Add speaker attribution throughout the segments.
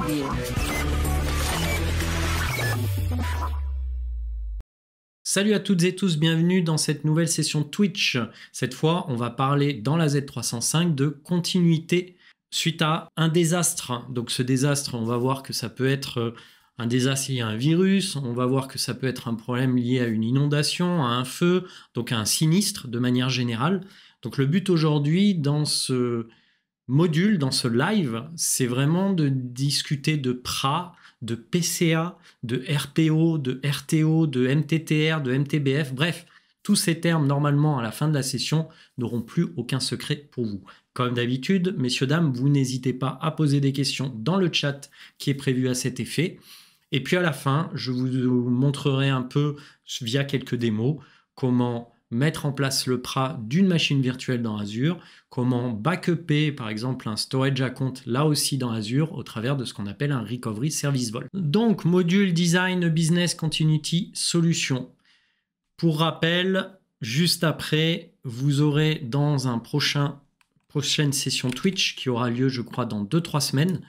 Speaker 1: Module.
Speaker 2: Salut à toutes et tous, bienvenue dans cette nouvelle session Twitch. Cette fois, on va parler dans la Z305 de continuité suite à un désastre. Donc ce désastre, on va voir que ça peut être un désastre lié à un virus, on va voir que ça peut être un problème lié à une inondation, à un feu, donc à un sinistre de manière générale. Donc le but aujourd'hui dans ce module, dans ce live, c'est vraiment de discuter de PRA, de PCA, de RPO, de RTO, de MTTR, de MTBF, bref, tous ces termes, normalement, à la fin de la session, n'auront plus aucun secret pour vous. Comme d'habitude, messieurs, dames, vous n'hésitez pas à poser des questions dans le chat qui est prévu à cet effet. Et puis à la fin, je vous montrerai un peu, via quelques démos, comment mettre en place le PRA d'une machine virtuelle dans Azure, comment backuper par exemple un storage account là aussi dans Azure au travers de ce qu'on appelle un Recovery Service Vault. Donc module Design Business Continuity Solution. Pour rappel, juste après, vous aurez dans un prochaine session Twitch qui aura lieu je crois dans 2-3 semaines,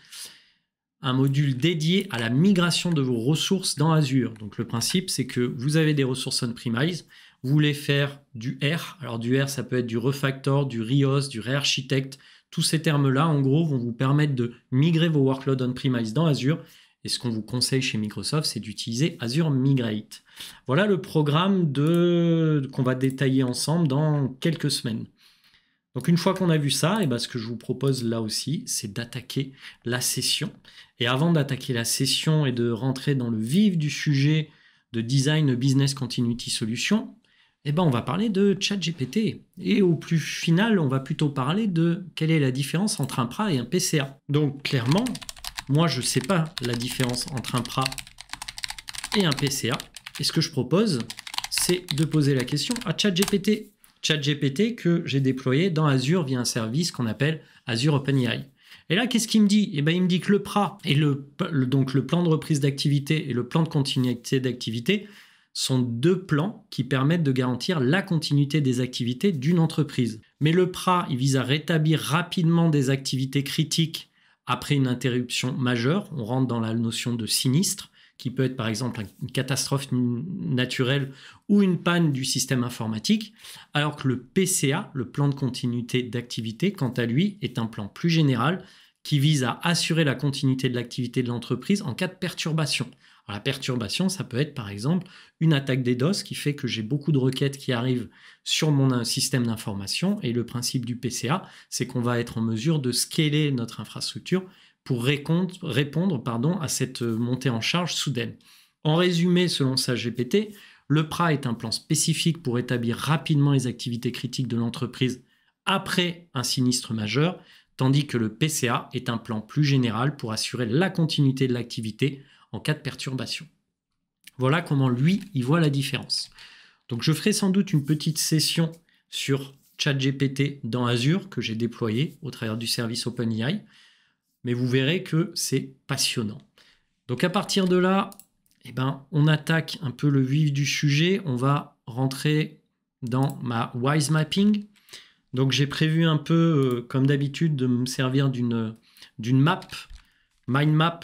Speaker 2: un module dédié à la migration de vos ressources dans Azure. Donc le principe c'est que vous avez des ressources on-premise, vous voulez faire du R, alors du R ça peut être du refactor, du rehost, du rearchitect, tous ces termes-là en gros vont vous permettre de migrer vos workloads on-premise dans Azure et ce qu'on vous conseille chez Microsoft c'est d'utiliser Azure Migrate. Voilà le programme qu'on va détailler ensemble dans quelques semaines. Donc une fois qu'on a vu ça, et ben ce que je vous propose là aussi c'est d'attaquer la session. Et avant d'attaquer la session et de rentrer dans le vif du sujet de Design Business Continuity Solution, eh ben on va parler de ChatGPT. Et au plus final, on va plutôt parler de quelle est la différence entre un PRA et un PCA. Donc clairement, moi je ne sais pas la différence entre un PRA et un PCA. Et ce que je propose, c'est de poser la question à ChatGPT. ChatGPT que j'ai déployé dans Azure via un service qu'on appelle Azure OpenAI. Et là, qu'est-ce qu'il me dit? Eh ben, il me dit que le PRA et donc le plan de reprise d'activité et le plan de continuité d'activité sont deux plans qui permettent de garantir la continuité des activités d'une entreprise. Mais le PRA, il vise à rétablir rapidement des activités critiques après une interruption majeure. On rentre dans la notion de sinistre, qui peut être par exemple une catastrophe naturelle ou une panne du système informatique, alors que le PCA, le plan de continuité d'activité, quant à lui, est un plan plus général qui vise à assurer la continuité de l'activité de l'entreprise en cas de perturbation. Alors, la perturbation, ça peut être par exemple une attaque DDoS qui fait que j'ai beaucoup de requêtes qui arrivent sur mon système d'information et le principe du PCA, c'est qu'on va être en mesure de scaler notre infrastructure pour répondre à cette montée en charge soudaine. En résumé, selon ChatGPT, le PRA est un plan spécifique pour établir rapidement les activités critiques de l'entreprise après un sinistre majeur, tandis que le PCA est un plan plus général pour assurer la continuité de l'activité en cas de perturbation. Voilà comment lui, il voit la différence. Donc je ferai sans doute une petite session sur ChatGPT dans Azure que j'ai déployé au travers du service OpenAI. Mais vous verrez que c'est passionnant. Donc à partir de là, eh ben, on attaque un peu le vif du sujet. On va rentrer dans ma Wise Mapping. Donc j'ai prévu un peu, comme d'habitude, de me servir d'une map, mind map,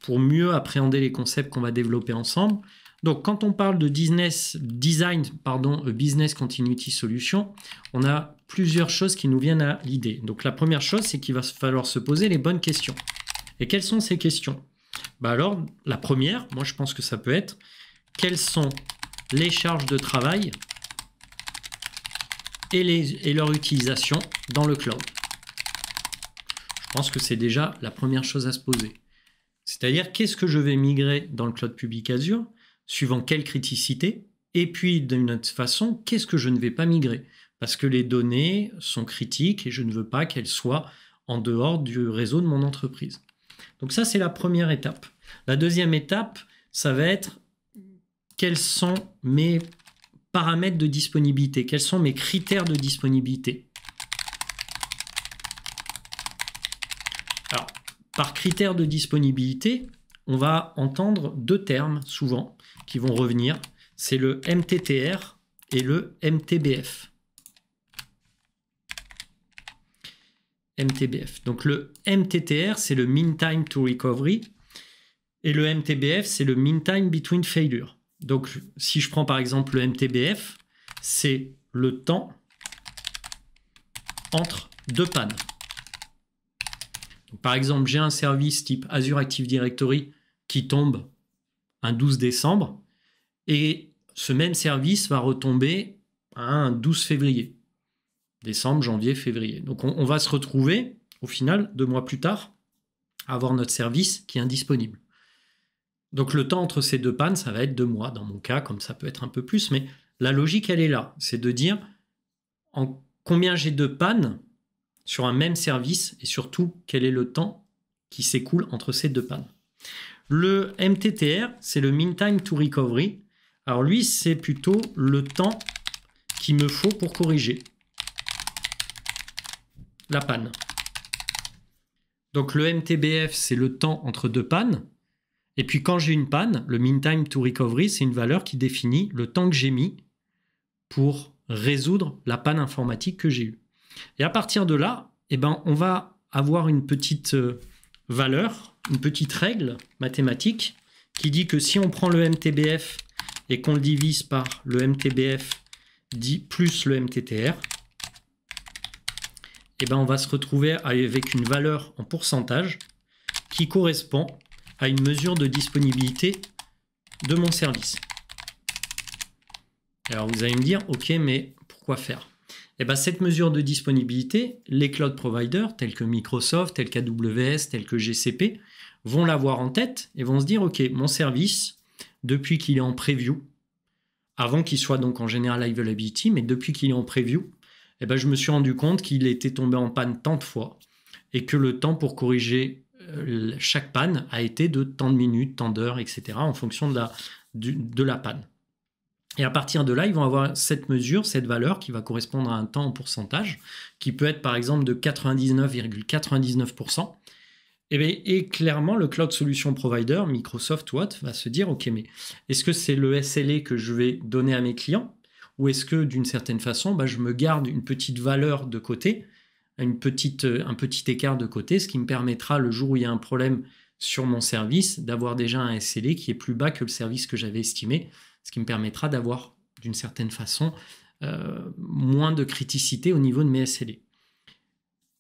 Speaker 2: pour mieux appréhender les concepts qu'on va développer ensemble. Donc quand on parle de business continuity solution, on a plusieurs choses qui nous viennent à l'idée. Donc la première chose, c'est qu'il va falloir se poser les bonnes questions. Et quelles sont ces questions? Alors, la première, moi je pense que ça peut être, quelles sont les charges de travail et leur utilisation dans le cloud? Je pense que c'est déjà la première chose à se poser. C'est-à-dire, qu'est-ce que je vais migrer dans le cloud public Azure, suivant quelle criticité, et puis d'une autre façon, qu'est-ce que je ne vais pas migrer? Parce que les données sont critiques et je ne veux pas qu'elles soient en dehors du réseau de mon entreprise. Donc ça, c'est la première étape. La deuxième étape, ça va être quels sont mes paramètres de disponibilité, quels sont mes critères de disponibilité. Alors, par critères de disponibilité, on va entendre deux termes souvent qui vont revenir. C'est le MTTR et le MTBF. MTBF. Donc le MTTR, c'est le Mean Time to Recovery, et le MTBF, c'est le Mean Time Between Failure. Donc si je prends par exemple le MTBF, c'est le temps entre deux pannes. Donc, par exemple, j'ai un service type Azure Active Directory qui tombe un 12 décembre, et ce même service va retomber un 12 février. Décembre, janvier, février. Donc on va se retrouver, au final, 2 mois plus tard, à avoir notre service qui est indisponible. Donc le temps entre ces deux pannes, ça va être 2 mois dans mon cas, comme ça peut être un peu plus, mais la logique, elle est là. C'est de dire en combien j'ai de pannes sur un même service, et surtout, quel est le temps qui s'écoule entre ces deux pannes. Le MTTR, c'est le Mean Time to Recovery. Alors lui, c'est plutôt le temps qu'il me faut pour corriger la panne. Donc le MTBF, c'est le temps entre deux pannes. Et puis quand j'ai une panne, le Mean Time to Recovery, c'est une valeur qui définit le temps que j'ai mis pour résoudre la panne informatique que j'ai eue. Et à partir de là, eh ben, on va avoir une petite valeur, une petite règle mathématique qui dit que si on prend le MTBF et qu'on le divise par le MTBF plus le MTTR, eh ben, on va se retrouver avec une valeur en pourcentage qui correspond à une mesure de disponibilité de mon service. Alors vous allez me dire, ok, mais pourquoi faire ? Eh ben, cette mesure de disponibilité, les cloud providers tels que Microsoft, tels qu'AWS, tels que GCP, vont l'avoir en tête et vont se dire, ok, mon service, depuis qu'il est en preview, avant qu'il soit donc en general availability, mais depuis qu'il est en preview, eh ben, je me suis rendu compte qu'il était tombé en panne tant de fois et que le temps pour corriger chaque panne a été de tant de minutes, tant d'heures, etc. en fonction de la panne. Et à partir de là, ils vont avoir cette mesure, cette valeur qui va correspondre à un temps en pourcentage, qui peut être par exemple de 99,99%. Et clairement, le Cloud Solution Provider, Microsoft Watt, va se dire, ok, mais est-ce que c'est le SLA que je vais donner à mes clients, ou est-ce que d'une certaine façon, je me garde une petite valeur de côté, un petit écart de côté, ce qui me permettra, le jour où il y a un problème sur mon service, d'avoir déjà un SLA qui est plus bas que le service que j'avais estimé, ce qui me permettra d'avoir, d'une certaine façon, moins de criticité au niveau de mes SLA.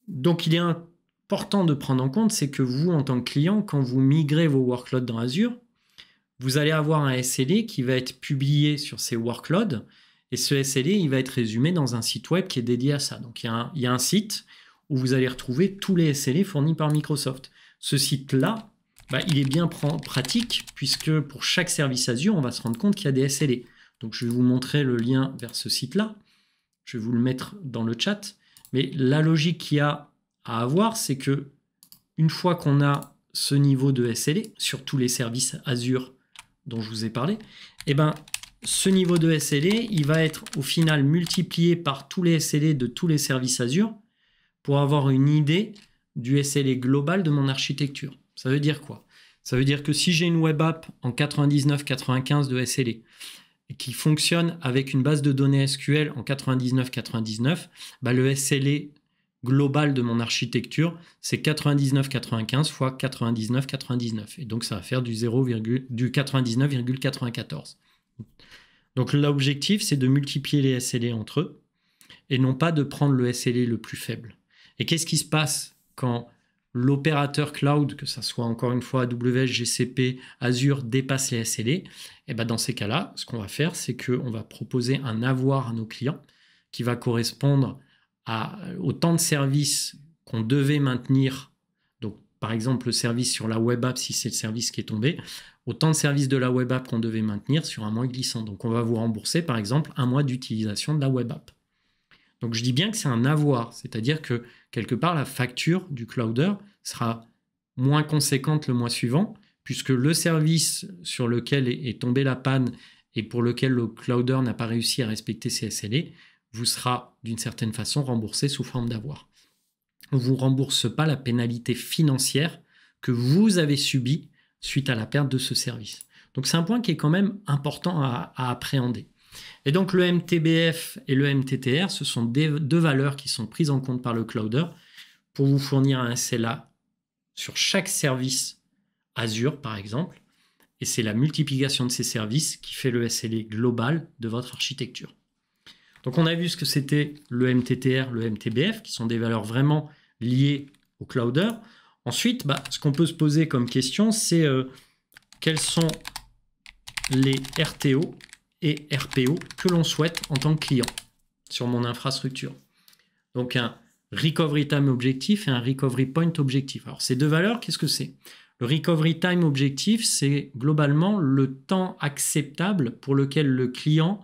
Speaker 2: Donc, il est important de prendre en compte, c'est que vous, en tant que client, quand vous migrez vos workloads dans Azure, vous allez avoir un SLA qui va être publié sur ces workloads, et ce SLA, il va être résumé dans un site web qui est dédié à ça. Donc, il y a un site où vous allez retrouver tous les SLA fournis par Microsoft. Ce site-là, il est bien pratique, puisque pour chaque service Azure, on va se rendre compte qu'il y a des SLA. Donc, je vais vous montrer le lien vers ce site-là. Je vais vous le mettre dans le chat. Mais la logique qu'il y a à avoir, c'est que une fois qu'on a ce niveau de SLA sur tous les services Azure dont je vous ai parlé, ce niveau de SLA, il va être au final multiplié par tous les SLA de tous les services Azure pour avoir une idée du SLA global de mon architecture. Ça veut dire quoi ? Ça veut dire que si j'ai une web app en 99-95 de SLA et qui fonctionne avec une base de données SQL en 99-99, le SLA global de mon architecture, c'est 99,95 fois 99,99. Et donc, ça va faire du 99,94. Donc, l'objectif, c'est de multiplier les SLA entre eux et non pas de prendre le SLA le plus faible. Et qu'est-ce qui se passe quand l'opérateur cloud, que ce soit encore une fois AWS, GCP, Azure, dépasse les SLA? Dans ces cas-là, ce qu'on va faire, c'est qu'on va proposer un avoir à nos clients qui va correspondre au temps de service qu'on devait maintenir. Donc, par exemple, le service sur la web app, si c'est le service qui est tombé, au temps de service de la web app qu'on devait maintenir sur un mois glissant. Donc, on va vous rembourser, par exemple, 1 mois d'utilisation de la web app. Donc, je dis bien que c'est un avoir, c'est-à-dire que, quelque part, la facture du clouder sera moins conséquente le mois suivant, puisque le service sur lequel est tombée la panne et pour lequel le clouder n'a pas réussi à respecter ses SLA, vous sera d'une certaine façon remboursé sous forme d'avoir. On ne vous rembourse pas la pénalité financière que vous avez subie suite à la perte de ce service. Donc c'est un point qui est quand même important à appréhender. Et donc le MTBF et le MTTR, ce sont deux valeurs qui sont prises en compte par le clouder pour vous fournir un SLA sur chaque service Azure, par exemple. Et c'est la multiplication de ces services qui fait le SLA global de votre architecture. Donc, on a vu ce que c'était le MTTR, le MTBF, qui sont des valeurs vraiment liées au clouder. Ensuite, ce qu'on peut se poser comme question, c'est quels sont les RTO et RPO que l'on souhaite en tant que client sur mon infrastructure. Donc, un Recovery Time Objectif et un Recovery Point Objectif. Alors, ces deux valeurs, qu'est-ce que c'est? Le Recovery Time Objectif, c'est globalement le temps acceptable pour lequel le client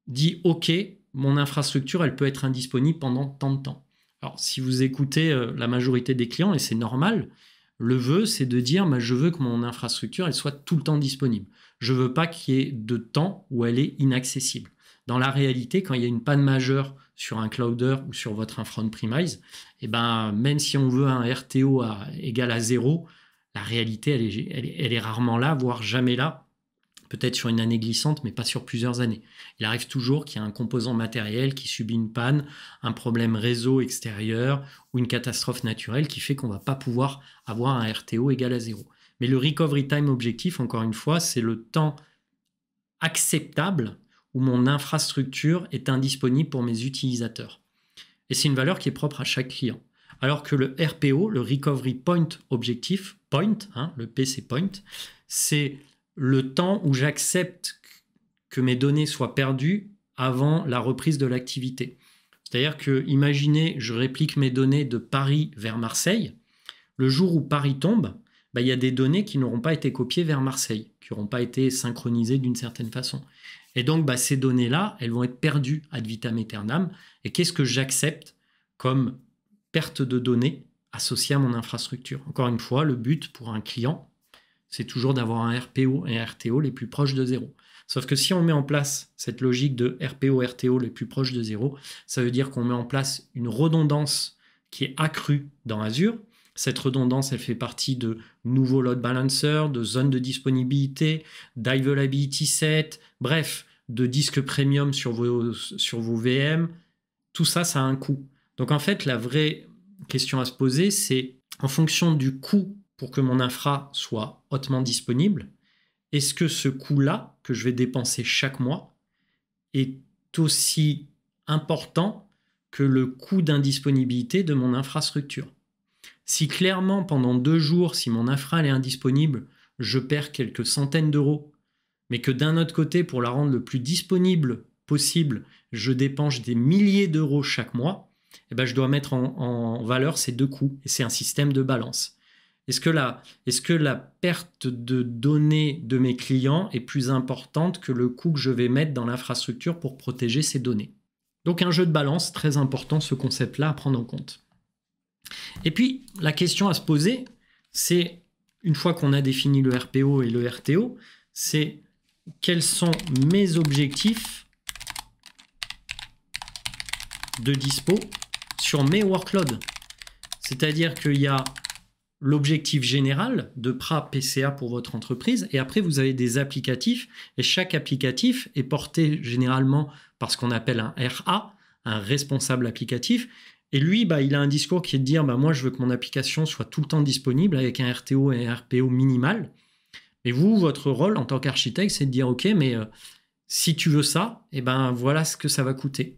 Speaker 2: dit « Ok, mon infrastructure, elle peut être indisponible pendant tant de temps ». Alors, si vous écoutez la majorité des clients, et c'est normal, le vœu, c'est de dire je veux que mon infrastructure elle soit tout le temps disponible. Je ne veux pas qu'il y ait de temps où elle est inaccessible. Dans la réalité, quand il y a une panne majeure sur un clouder ou sur votre infra on-premise, même si on veut un RTO égal à 0, la réalité, elle est rarement là, voire jamais là. Peut-être sur une année glissante, mais pas sur plusieurs années. Il arrive toujours qu'il y ait un composant matériel qui subit une panne, un problème réseau extérieur ou une catastrophe naturelle qui fait qu'on ne va pas pouvoir avoir un RTO égal à 0. Mais le Recovery Time Objectif, encore une fois, c'est le temps acceptable où mon infrastructure est indisponible pour mes utilisateurs. Et c'est une valeur qui est propre à chaque client. Alors que le RPO, le Recovery Point Objectif, le P c'est point, c'est le temps où j'accepte que mes données soient perdues avant la reprise de l'activité. C'est-à-dire que, imaginez, je réplique mes données de Paris vers Marseille. Le jour où Paris tombe, il y a des données qui n'auront pas été copiées vers Marseille, qui n'auront pas été synchronisées d'une certaine façon. Et donc, ces données-là, elles vont être perdues ad vitam aeternam. Et qu'est-ce que j'accepte comme perte de données associée à mon infrastructure? Encore une fois, le but pour un client, c'est toujours d'avoir un RPO et un RTO les plus proches de 0. Sauf que si on met en place cette logique de RPO, RTO les plus proches de 0, ça veut dire qu'on met en place une redondance qui est accrue dans Azure. Cette redondance, elle fait partie de nouveaux load balancers, de zones de disponibilité, d'availability set, bref, de disques premium sur vos VM. Tout ça, ça a un coût. Donc en fait, la vraie question à se poser, c'est en fonction du coût pour que mon infra soit hautement disponible, est-ce que ce coût-là que je vais dépenser chaque mois est aussi important que le coût d'indisponibilité de mon infrastructure? Si clairement, pendant 2 jours, si mon infra est indisponible, je perds quelques centaines d'euros, mais que d'un autre côté, pour la rendre le plus disponible possible, je dépense des milliers d'euros chaque mois, je dois mettre en valeur ces deux coûts, et c'est un système de balance. Est-ce que la perte de données de mes clients est plus importante que le coût que je vais mettre dans l'infrastructure pour protéger ces données? Donc un jeu de balance, très important ce concept-là à prendre en compte. Et puis la question à se poser, c'est, une fois qu'on a défini le RPO et le RTO, c'est quels sont mes objectifs de dispo sur mes workloads? C'est-à-dire qu'il y a l'objectif général de PRA PCA pour votre entreprise, et après vous avez des applicatifs, et chaque applicatif est porté généralement par ce qu'on appelle un RA, un responsable applicatif, et lui il a un discours qui est de dire moi je veux que mon application soit tout le temps disponible avec un RTO et un RPO minimal, et vous, votre rôle en tant qu'architecte, c'est de dire ok, mais si tu veux ça, voilà ce que ça va coûter.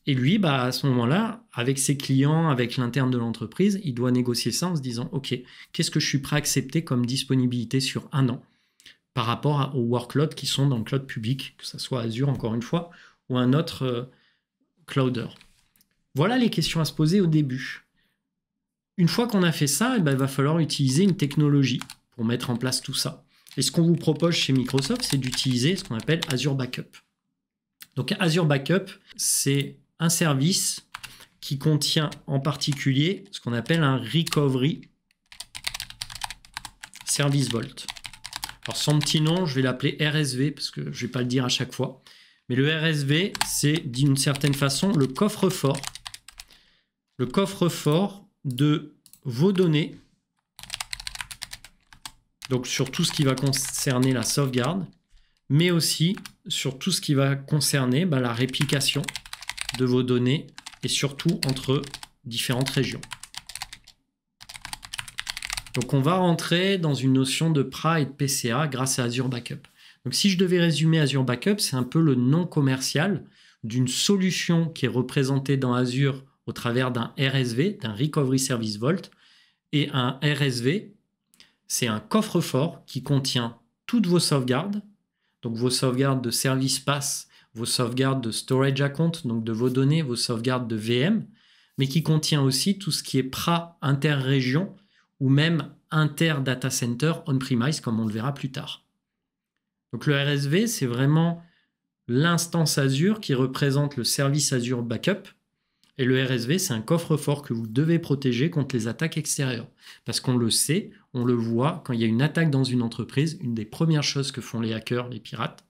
Speaker 2: Et lui, à ce moment-là, avec ses clients, avec l'interne de l'entreprise, il doit négocier ça en se disant « Ok, qu'est-ce que je suis prêt à accepter comme disponibilité sur 1 an par rapport aux workloads qui sont dans le cloud public, que ce soit Azure, encore une fois, ou un autre clouder ?» Voilà les questions à se poser au début. Une fois qu'on a fait ça, il va falloir utiliser une technologie pour mettre en place tout ça. Et ce qu'on vous propose chez Microsoft, c'est d'utiliser ce qu'on appelle Azure Backup. Donc Azure Backup, c'est un service qui contient en particulier ce qu'on appelle un Recovery Service Vault. Alors son petit nom, je vais l'appeler RSV parce que je ne vais pas le dire à chaque fois. Mais le RSV, c'est d'une certaine façon le coffre-fort. Le coffre-fort de vos données. Donc sur tout ce qui va concerner la sauvegarde, mais aussi sur tout ce qui va concerner la réplication de vos données et surtout entre différentes régions. Donc on va rentrer dans une notion de PRA et de PCA grâce à Azure Backup. Donc si je devais résumer Azure Backup, c'est un peu le nom commercial d'une solution qui est représentée dans Azure au travers d'un RSV, d'un Recovery Service Vault. Et un RSV, c'est un coffre-fort qui contient toutes vos sauvegardes, donc vos sauvegardes de Service Pass, vos sauvegardes de Storage Account, donc de vos données, vos sauvegardes de VM, mais qui contient aussi tout ce qui est PRA inter-région ou même inter-data center on-premise, comme on le verra plus tard. Donc le RSV, c'est vraiment l'instance Azure qui représente le service Azure Backup. Et le RSV, c'est un coffre-fort que vous devez protéger contre les attaques extérieures. Parce qu'on le sait, on le voit, quand il y a une attaque dans une entreprise, une des premières choses que font les hackers, les pirates,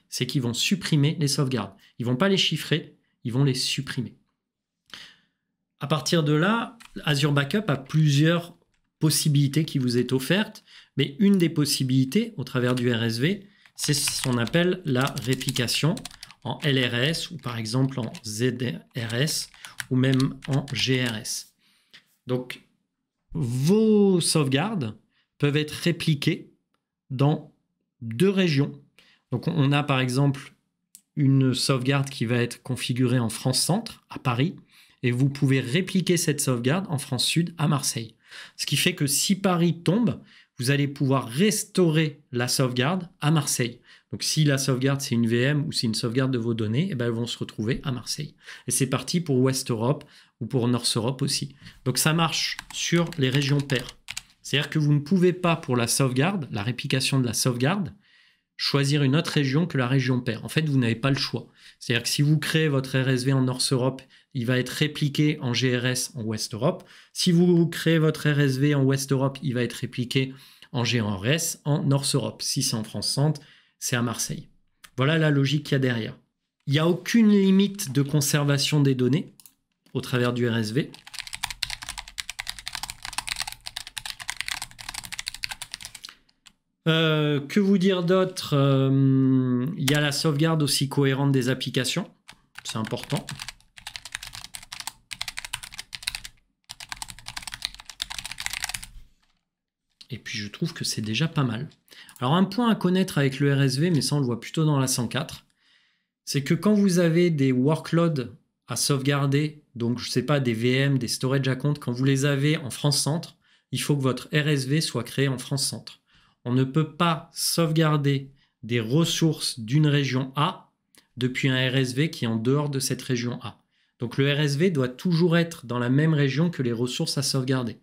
Speaker 2: c'est qu'ils vont supprimer les sauvegardes. Ils ne vont pas les chiffrer, ils vont les supprimer. À partir de là, Azure Backup a plusieurs possibilités qui vous est offerte, mais une des possibilités, au travers du RSV, c'est ce qu'on appelle la réplication en LRS ou par exemple en ZRS ou même en GRS. Donc, vos sauvegardes peuvent être répliquées dans 2 régions. Donc, on a par exemple une sauvegarde qui va être configurée en France-Centre, à Paris, et vous pouvez répliquer cette sauvegarde en France-Sud, à Marseille. Ce qui fait que si Paris tombe, vous allez pouvoir restaurer la sauvegarde à Marseille. Donc si la sauvegarde c'est une VM ou c'est une sauvegarde de vos données, eh ben, elles vont se retrouver à Marseille. Et c'est parti pour West Europe ou pour North Europe aussi. Donc ça marche sur les régions paires. C'est-à-dire que vous ne pouvez pas pour la sauvegarde, la réplication de la sauvegarde, choisir une autre région que la région paire. En fait, vous n'avez pas le choix. C'est-à-dire que si vous créez votre RSV en North Europe, il va être répliqué en GRS en West Europe. Si vous créez votre RSV en West Europe, il va être répliqué en GRS en North Europe. Si c'est en France-Centre, c'est à Marseille. Voilà la logique qu'il y a derrière. Il n'y a aucune limite de conservation des données au travers du RSV. Que vous dire d'autre? Il y a la sauvegarde aussi cohérente des applications. C'est important. Et puis je trouve que c'est déjà pas mal. Alors un point à connaître avec le RSV, mais ça on le voit plutôt dans la 104, c'est que quand vous avez des workloads à sauvegarder, donc je ne sais pas, des VM, des storage accounts, quand vous les avez en France-Centre, il faut que votre RSV soit créé en France-Centre. On ne peut pas sauvegarder des ressources d'une région A depuis un RSV qui est en dehors de cette région A. Donc le RSV doit toujours être dans la même région que les ressources à sauvegarder.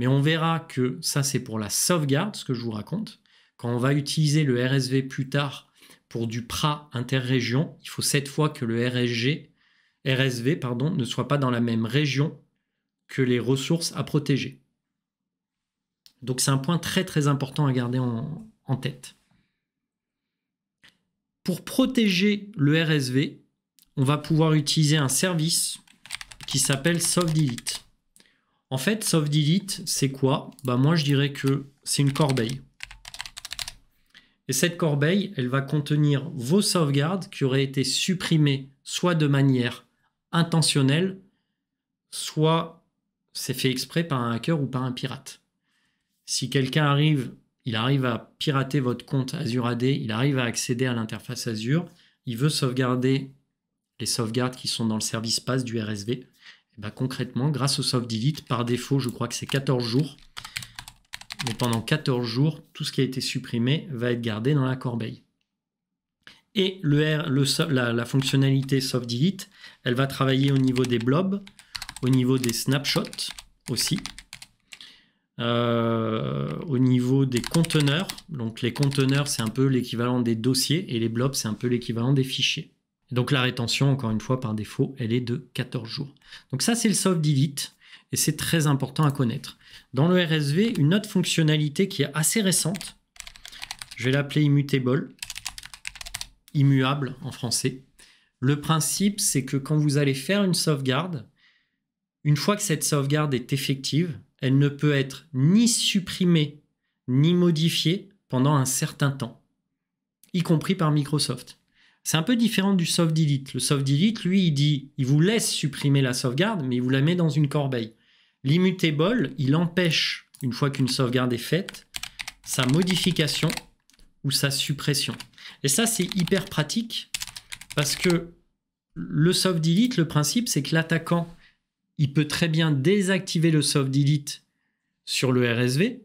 Speaker 2: Mais on verra que ça, c'est pour la sauvegarde, ce que je vous raconte. Quand on va utiliser le RSV plus tard pour du PRA interrégion, il faut cette fois que le RSV ne soit pas dans la même région que les ressources à protéger. Donc c'est un point très très important à garder en tête. Pour protéger le RSV, on va pouvoir utiliser un service qui s'appelle SoftDelete. En fait, SoftDelete, c'est quoi? Moi, je dirais que c'est une corbeille. Et cette corbeille, elle va contenir vos sauvegardes qui auraient été supprimées soit de manière intentionnelle, soit c'est fait exprès par un hacker ou par un pirate. Si quelqu'un arrive à pirater votre compte Azure AD, il arrive à accéder à l'interface Azure, il veut sauvegarder les sauvegardes qui sont dans le service pass du RSV, et concrètement, grâce au SoftDelete, par défaut, je crois que c'est 14 jours, mais pendant 14 jours, tout ce qui a été supprimé va être gardé dans la corbeille. Et la fonctionnalité SoftDelete, elle va travailler au niveau des blobs, au niveau des snapshots aussi, au niveau des conteneurs. Donc les conteneurs, c'est un peu l'équivalent des dossiers, et les blobs, c'est un peu l'équivalent des fichiers. Donc la rétention, encore une fois, par défaut, elle est de 14 jours. Donc ça, c'est le SoftDelete, et c'est très important à connaître. Dans le RSV, une autre fonctionnalité qui est assez récente, je vais l'appeler immutable, immuable en français. Le principe, c'est que quand vous allez faire une sauvegarde, une fois que cette sauvegarde est effective, elle ne peut être ni supprimée, ni modifiée pendant un certain temps, y compris par Microsoft. C'est un peu différent du SoftDelete. Le SoftDelete, lui, il vous laisse supprimer la sauvegarde, mais il vous la met dans une corbeille. L'immutable, il empêche une fois qu'une sauvegarde est faite, sa modification ou sa suppression. Et ça, c'est hyper pratique parce que le soft delete, le principe, c'est que l'attaquant, il peut très bien désactiver le soft delete sur le RSV.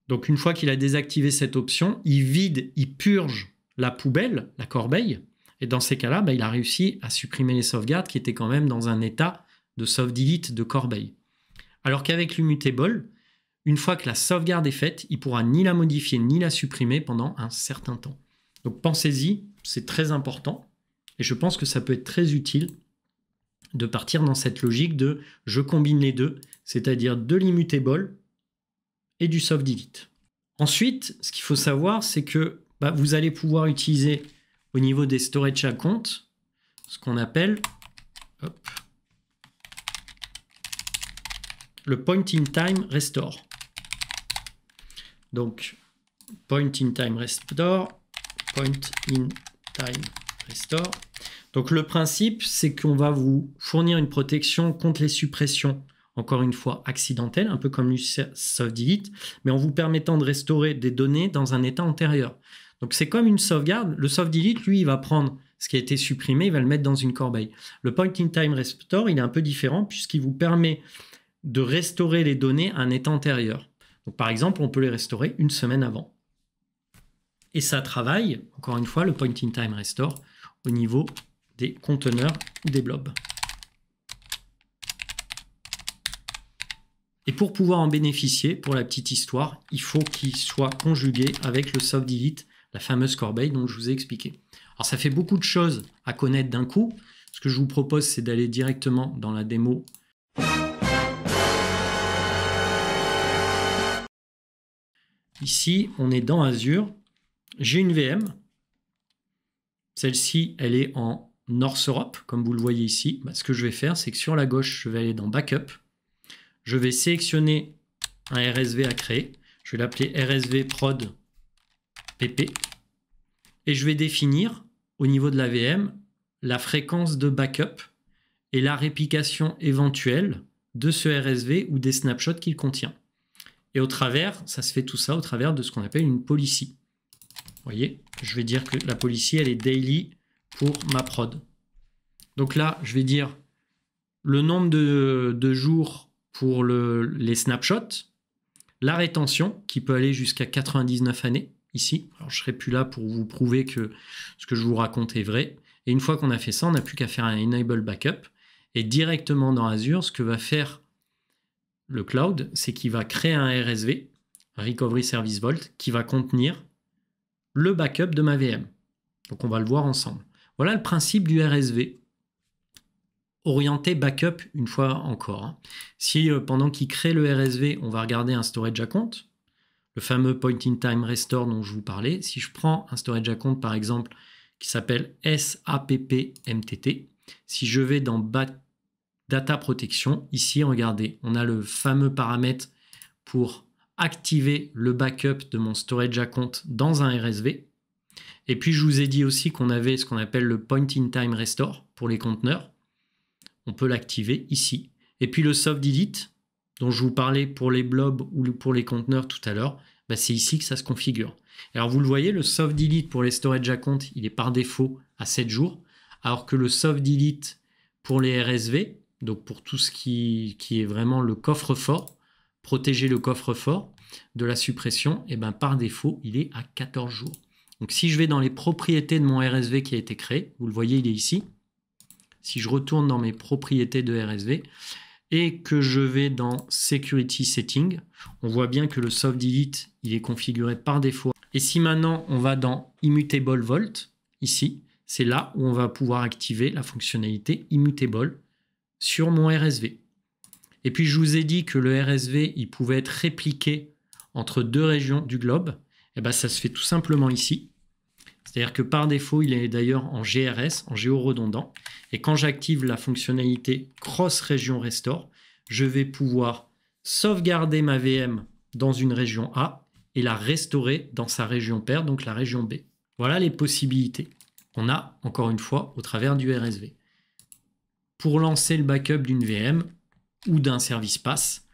Speaker 2: Donc, une fois qu'il a désactivé cette option, il vide, il purge la poubelle, la corbeille. Et dans ces cas-là, il a réussi à supprimer les sauvegardes qui étaient quand même dans un état de soft delete de corbeille. Alors qu'avec l'Immutable, une fois que la sauvegarde est faite, il ne pourra ni la modifier ni la supprimer pendant un certain temps. Donc pensez-y, c'est très important. Et je pense que ça peut être très utile de partir dans cette logique de je combine les deux, c'est-à-dire de l'Immutable et du soft delete. Ensuite, ce qu'il faut savoir, c'est que vous allez pouvoir utiliser au niveau des storage accounts ce qu'on appelle le point in time restore. Donc, point in time restore, point in time restore. Donc, le principe, c'est qu'on va vous fournir une protection contre les suppressions, encore une fois, accidentelles, un peu comme le soft delete, mais en vous permettant de restaurer des données dans un état antérieur. Donc, c'est comme une sauvegarde. Le soft delete, lui, il va prendre ce qui a été supprimé, il va le mettre dans une corbeille. Le point in time restore, il est un peu différent puisqu'il vous permet de restaurer les données à un état antérieur. Donc, par exemple, on peut les restaurer une semaine avant. Et ça travaille, encore une fois, le point in time restore au niveau des conteneurs ou des blobs. Et pour pouvoir en bénéficier, pour la petite histoire, il faut qu'il soit conjugué avec le soft delete, la fameuse corbeille dont je vous ai expliqué. Alors ça fait beaucoup de choses à connaître d'un coup. Ce que je vous propose, c'est d'aller directement dans la démo. Ici, on est dans Azure. J'ai une VM. Celle-ci, elle est en North Europe, comme vous le voyez ici. Ce que je vais faire, c'est que sur la gauche, je vais aller dans Backup. Je vais sélectionner un RSV à créer. Je vais l'appeler RSV prod pp. Et je vais définir, au niveau de la VM, la fréquence de backup et la réplication éventuelle de ce RSV ou des snapshots qu'il contient. Et au travers, ça se fait tout ça au travers de ce qu'on appelle une policy. Vous voyez, je vais dire que la policy, elle est daily pour ma prod. Donc là, je vais dire le nombre de jours pour les snapshots, la rétention, qui peut aller jusqu'à 99 années, ici. Alors, je ne serai plus là pour vous prouver que ce que je vous raconte est vrai. Et une fois qu'on a fait ça, on n'a plus qu'à faire un Enable Backup. Et directement dans Azure, ce que va faire le cloud, c'est qu'il va créer un RSV, Recovery Service Vault, qui va contenir le backup de ma VM. Donc, on va le voir ensemble. Voilà le principe du RSV. Orienté backup une fois encore. Si pendant qu'il crée le RSV, on va regarder un storage account, le fameux point in time restore dont je vous parlais, si je prends un storage account par exemple qui s'appelle SAPPMTT, si je vais dans Data Protection, ici regardez, on a le fameux paramètre pour activer le backup de mon storage account dans un RSV. Et puis je vous ai dit aussi qu'on avait ce qu'on appelle le point in time restore pour les conteneurs. On peut l'activer ici. Et puis le soft delete, dont je vous parlais pour les blobs ou pour les conteneurs tout à l'heure, c'est ici que ça se configure. Alors vous le voyez, le soft delete pour les storage accounts, il est par défaut à 7 jours, alors que le soft delete pour les RSV, donc pour tout ce qui est vraiment le coffre-fort, protéger le coffre-fort de la suppression, par défaut, il est à 14 jours. Donc si je vais dans les propriétés de mon RSV qui a été créé, vous le voyez, il est ici. Si je retourne dans mes propriétés de RSV et que je vais dans Security Setting, on voit bien que le soft delete, il est configuré par défaut. Et si maintenant on va dans Immutable Vault, ici, c'est là où on va pouvoir activer la fonctionnalité Immutable sur mon RSV. Et puis je vous ai dit que le RSV, il pouvait être répliqué entre deux régions du globe. Ça se fait tout simplement ici. C'est-à-dire que par défaut, il est d'ailleurs en GRS, en géoredondant. Et quand j'active la fonctionnalité Cross Region Restore, je vais pouvoir sauvegarder ma VM dans une région A et la restaurer dans sa région paire, donc la région B. Voilà les possibilités qu'on a, encore une fois, au travers du RSV. Pour lancer le backup d'une VM ou d'un service pass,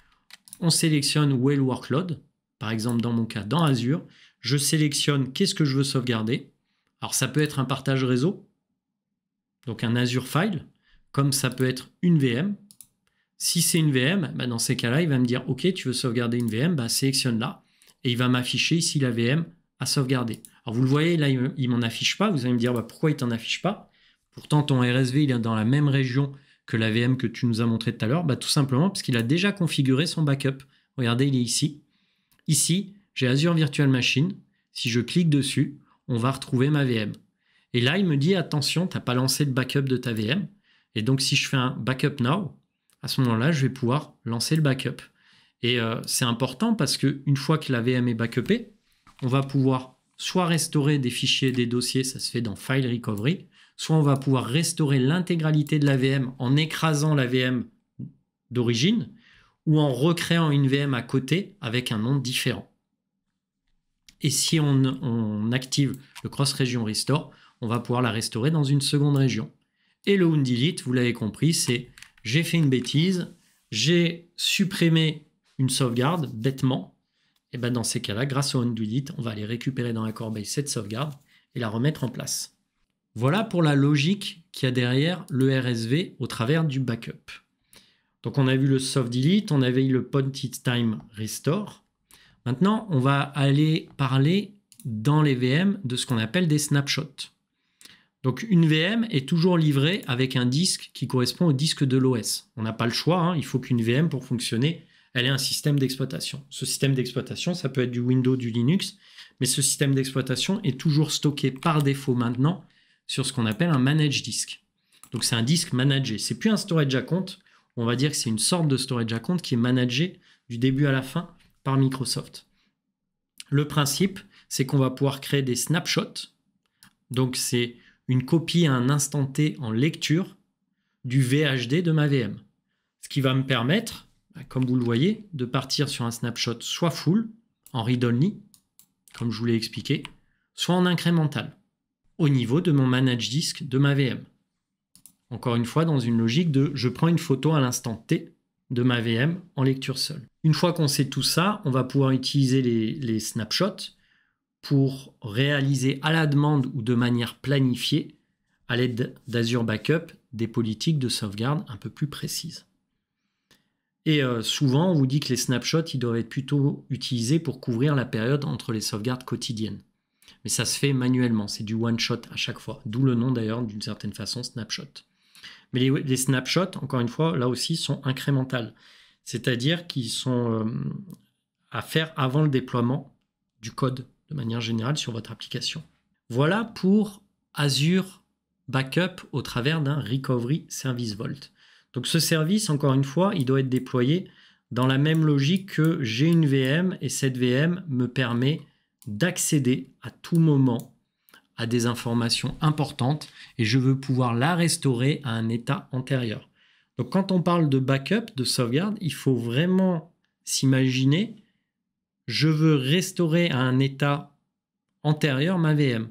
Speaker 2: On sélectionne où est le workload. Par exemple, dans mon cas, dans Azure, je sélectionne qu'est-ce que je veux sauvegarder. Alors, ça peut être un partage réseau, donc un Azure File, comme ça peut être une VM. Si c'est une VM, bah dans ces cas-là, il va me dire « Ok, tu veux sauvegarder une VM, bah sélectionne-la. » Et il va m'afficher ici la VM à sauvegarder. Alors, vous le voyez, là, il ne m'en affiche pas. Vous allez me dire bah, « Pourquoi il ne t'en affiche pas ?» Pourtant, ton RSV, il est dans la même région que la VM que tu nous as montré tout à l'heure. Bah, tout simplement parce qu'il a déjà configuré son backup. Regardez, il est ici. Ici, j'ai Azure Virtual Machine. Si je clique dessus, on va retrouver ma VM. Et là, il me dit « Attention, tu n'as pas lancé le backup de ta VM. » Et donc, si je fais un backup now, à ce moment-là, je vais pouvoir lancer le backup. Et c'est important parce qu'une fois que la VM est backupée, on va pouvoir soit restaurer des fichiers, des dossiers, ça se fait dans File Recovery, soit on va pouvoir restaurer l'intégralité de la VM en écrasant la VM d'origine ou en recréant une VM à côté avec un nom différent. Et si on active le Cross-Region Restore, on va pouvoir la restaurer dans une seconde région. Et le Wound Delete, vous l'avez compris, c'est j'ai fait une bêtise, j'ai supprimé une sauvegarde bêtement. Et ben dans ces cas-là, grâce au Wound Delete, on va aller récupérer dans la corbeille cette sauvegarde et la remettre en place. Voilà pour la logique qu'il y a derrière le RSV au travers du backup. Donc on a vu le soft delete, on avait eu le point in time restore. Maintenant, on va aller parler dans les VM de ce qu'on appelle des snapshots. Donc une VM est toujours livrée avec un disque qui correspond au disque de l'OS. On n'a pas le choix, hein, il faut qu'une VM pour fonctionner, elle ait un système d'exploitation. Ce système d'exploitation, ça peut être du Windows, du Linux, mais ce système d'exploitation est toujours stocké par défaut maintenant sur ce qu'on appelle un manage disk. Donc c'est un disque managé. C'est plus un storage account, on va dire que c'est une sorte de storage account qui est managé du début à la fin par Microsoft. Le principe, c'est qu'on va pouvoir créer des snapshots. Donc c'est une copie à un instant T en lecture du VHD de ma VM. Ce qui va me permettre, comme vous le voyez, de partir sur un snapshot soit full, en read-only, comme je vous l'ai expliqué, soit en incrémental, au niveau de mon manage disk de ma VM. Encore une fois, dans une logique de je prends une photo à l'instant T de ma VM en lecture seule. Une fois qu'on sait tout ça, on va pouvoir utiliser les snapshots pour réaliser à la demande ou de manière planifiée, à l'aide d'Azure Backup, des politiques de sauvegarde un peu plus précises. Et souvent, on vous dit que les snapshots, ils doivent être plutôt utilisés pour couvrir la période entre les sauvegardes quotidiennes. Mais ça se fait manuellement, c'est du one-shot à chaque fois, d'où le nom d'ailleurs, d'une certaine façon, snapshot. Mais les snapshots, encore une fois, là aussi, sont incrémentales, c'est-à-dire qu'ils sont à faire avant le déploiement du code, de manière générale, sur votre application. Voilà pour Azure Backup au travers d'un Recovery Service Vault. Donc ce service, encore une fois, il doit être déployé dans la même logique que j'ai une VM et cette VM me permet d'accéder à tout moment à des informations importantes et je veux pouvoir la restaurer à un état antérieur. Donc quand on parle de backup, de sauvegarde, il faut vraiment s'imaginer je veux restaurer à un état antérieur ma VM.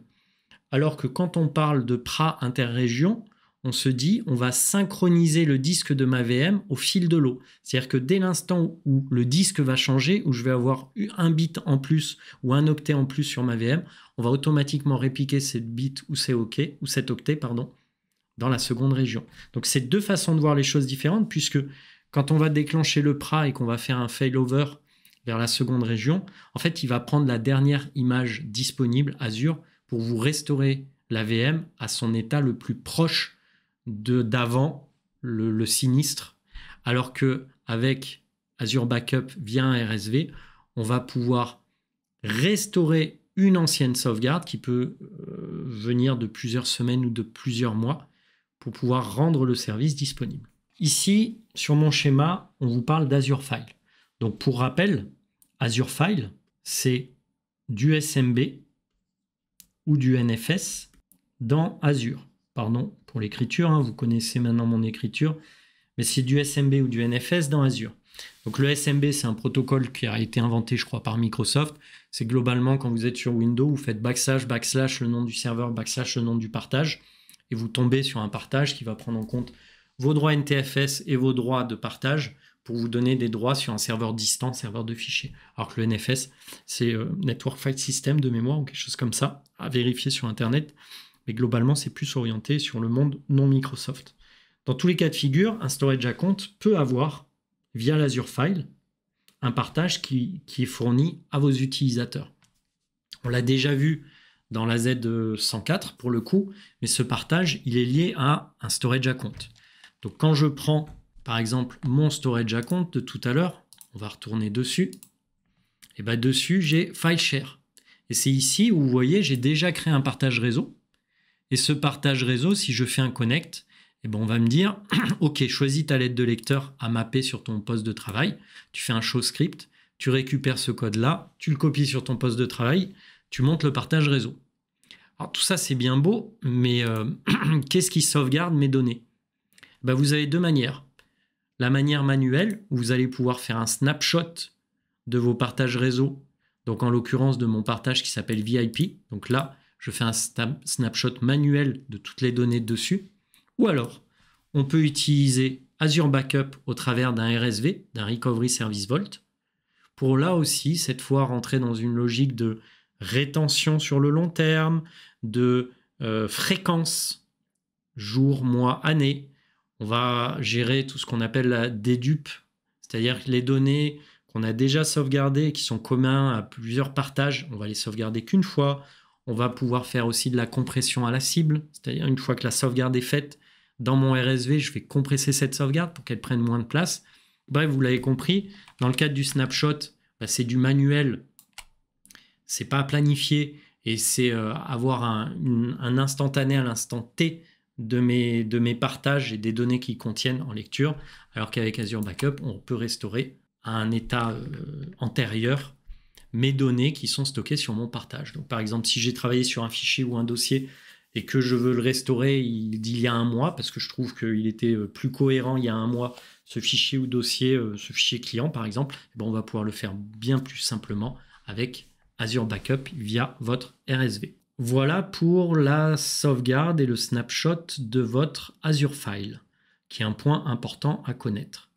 Speaker 2: Alors que quand on parle de PRA interrégion, on se dit on va synchroniser le disque de ma VM au fil de l'eau. C'est-à-dire que dès l'instant où le disque va changer, où je vais avoir un bit en plus ou un octet en plus sur ma VM, on va automatiquement répliquer cette bit ou cet octet dans la seconde région. Donc c'est deux façons de voir les choses différentes puisque quand on va déclencher le PRA et qu'on va faire un failover vers la seconde région, en fait, il va prendre la dernière image disponible Azure pour vous restaurer la VM à son état le plus proche d'avant le sinistre, alors qu'avec Azure Backup via un RSV, on va pouvoir restaurer une ancienne sauvegarde qui peut venir de plusieurs semaines ou de plusieurs mois pour pouvoir rendre le service disponible. Ici, sur mon schéma, on vous parle d'Azure File. Donc pour rappel, Azure File, c'est du SMB ou du NFS dans Azure. Pardon pour l'écriture, hein, vous connaissez maintenant mon écriture, mais c'est du SMB ou du NFS dans Azure. Donc le SMB, c'est un protocole qui a été inventé, je crois, par Microsoft. C'est globalement, quand vous êtes sur Windows, vous faites backslash, le nom du serveur, backslash, le nom du partage, et vous tombez sur un partage qui va prendre en compte vos droits NTFS et vos droits de partage pour vous donner des droits sur un serveur distant, serveur de fichiers. Alors que le NFS, c'est Network File System de mémoire ou quelque chose comme ça, à vérifier sur Internet. Mais globalement, c'est plus orienté sur le monde non Microsoft. Dans tous les cas de figure, un storage account peut avoir, via l'Azure File, un partage qui est fourni à vos utilisateurs. On l'a déjà vu dans la Z104 pour le coup, mais ce partage, il est lié à un storage account. Donc quand je prends, par exemple, mon storage account de tout à l'heure, on va retourner dessus, et bien dessus, j'ai File Share. Et c'est ici où vous voyez, j'ai déjà créé un partage réseau. Et ce partage réseau, si je fais un connect, et ben on va me dire, ok, choisis ta lettre de lecteur à mapper sur ton poste de travail. Tu fais un show script, tu récupères ce code-là, tu le copies sur ton poste de travail, tu montes le partage réseau. Alors tout ça, c'est bien beau, mais qu'est-ce qui sauvegarde mes données? Ben, vous avez deux manières. La manière manuelle, où vous allez pouvoir faire un snapshot de vos partages réseau. Donc en l'occurrence de mon partage qui s'appelle VIP. Donc là, je fais un snapshot manuel de toutes les données dessus. Ou alors, on peut utiliser Azure Backup au travers d'un RSV, d'un Recovery Service Vault, pour là aussi, cette fois, rentrer dans une logique de rétention sur le long terme, de fréquence, jour, mois, année. On va gérer tout ce qu'on appelle la dédupe, c'est-à-dire les données qu'on a déjà sauvegardées et qui sont communs à plusieurs partages, on va les sauvegarder qu'une fois. On va pouvoir faire aussi de la compression à la cible, c'est-à-dire une fois que la sauvegarde est faite, dans mon RSV, je vais compresser cette sauvegarde pour qu'elle prenne moins de place. Bref, vous l'avez compris, dans le cadre du snapshot, c'est du manuel, c'est pas planifié et c'est avoir un instantané à l'instant T de mes partages et des données qu'ils contiennent en lecture, alors qu'avec Azure Backup, on peut restaurer à un état antérieur mes données qui sont stockées sur mon partage. Donc, par exemple, si j'ai travaillé sur un fichier ou un dossier et que je veux le restaurer d'il y a un mois, parce que je trouve qu'il était plus cohérent il y a un mois, ce fichier ou dossier, ce fichier client par exemple, on va pouvoir le faire bien plus simplement avec Azure Backup via votre RSV. Voilà pour la sauvegarde et le snapshot de votre Azure File, qui est un point important à connaître.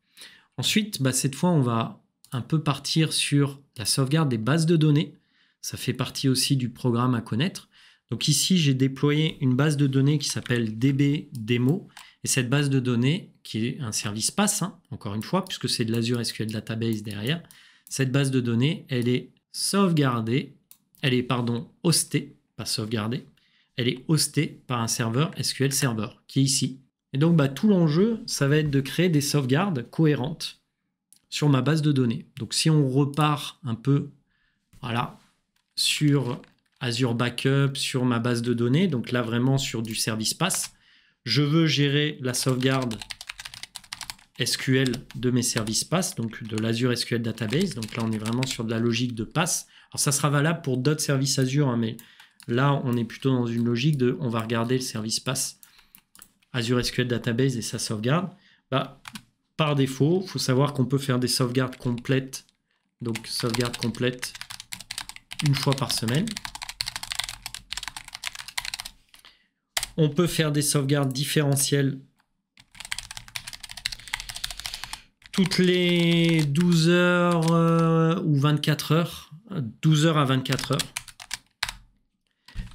Speaker 2: Ensuite, cette fois, on va un peu partir sur la sauvegarde des bases de données. Ça fait partie aussi du programme à connaître. Donc ici, j'ai déployé une base de données qui s'appelle DB Demo. Et cette base de données, qui est un service PaaS, encore une fois, puisque c'est de l'Azure SQL Database derrière, cette base de données, elle est sauvegardée, hostée, pas sauvegardée, elle est hostée par un serveur SQL Server, qui est ici. Et donc, tout l'enjeu, ça va être de créer des sauvegardes cohérentes sur ma base de données. Donc, si on repart un peu sur Azure Backup, sur ma base de données, donc là, vraiment sur du service PaaS, je veux gérer la sauvegarde SQL de mes services PaaS, donc de l'Azure SQL Database. Donc là, on est vraiment sur de la logique de PaaS. Alors, ça sera valable pour d'autres services Azure, mais là, on est plutôt dans une logique de, on va regarder le service PaaS Azure SQL Database et sa sauvegarde. Par défaut, il faut savoir qu'on peut faire des sauvegardes complètes. Donc, sauvegarde complète une fois par semaine. On peut faire des sauvegardes différentielles toutes les 12 heures ou 24 heures. 12 heures à 24 heures.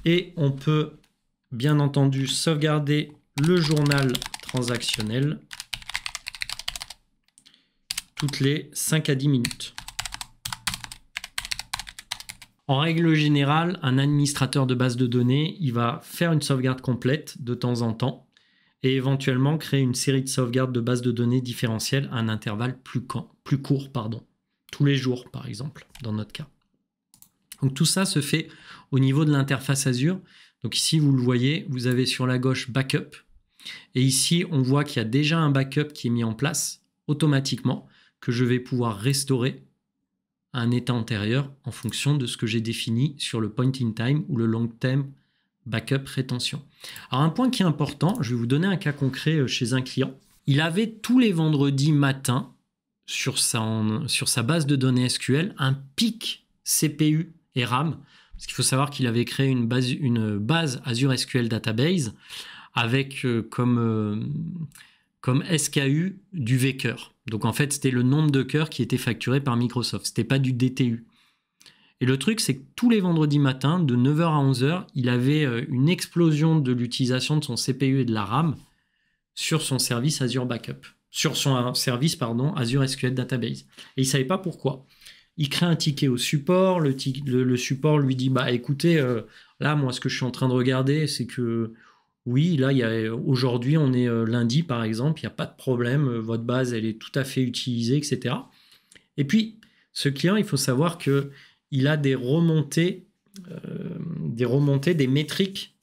Speaker 2: Et on peut, bien entendu, sauvegarder le journal transactionnel toutes les 5 à 10 minutes. En règle générale, un administrateur de base de données, il va faire une sauvegarde complète de temps en temps et éventuellement créer une série de sauvegardes de base de données différentielles à un intervalle plus court, tous les jours par exemple, dans notre cas. Donc tout ça se fait au niveau de l'interface Azure. Donc ici, vous le voyez, vous avez sur la gauche Backup. Et ici, on voit qu'il y a déjà un backup qui est mis en place automatiquement, que je vais pouvoir restaurer à un état antérieur en fonction de ce que j'ai défini sur le point in time ou le long term backup rétention. Alors un point qui est important, je vais vous donner un cas concret chez un client. Il avait tous les vendredis matins sur sa base de données SQL un pic CPU et RAM, parce qu'il faut savoir qu'il avait créé une base Azure SQL Database avec comme SKU du Vecur. Donc en fait, c'était le nombre de cœurs qui était facturé par Microsoft. C'était pas du DTU. Et le truc, c'est que tous les vendredis matins, de 9h à 11h, il avait une explosion de l'utilisation de son CPU et de la RAM sur son service Azure Backup. Sur son service, Azure SQL Database. Et il ne savait pas pourquoi. Il crée un ticket au support. Le support lui dit, bah écoutez, là, moi, ce que je suis en train de regarder, c'est que oui, là, aujourd'hui, on est lundi, par exemple, il n'y a pas de problème, votre base, elle est tout à fait utilisée, etc. Et puis, ce client, il faut savoir qu'il a des remontées, des métriques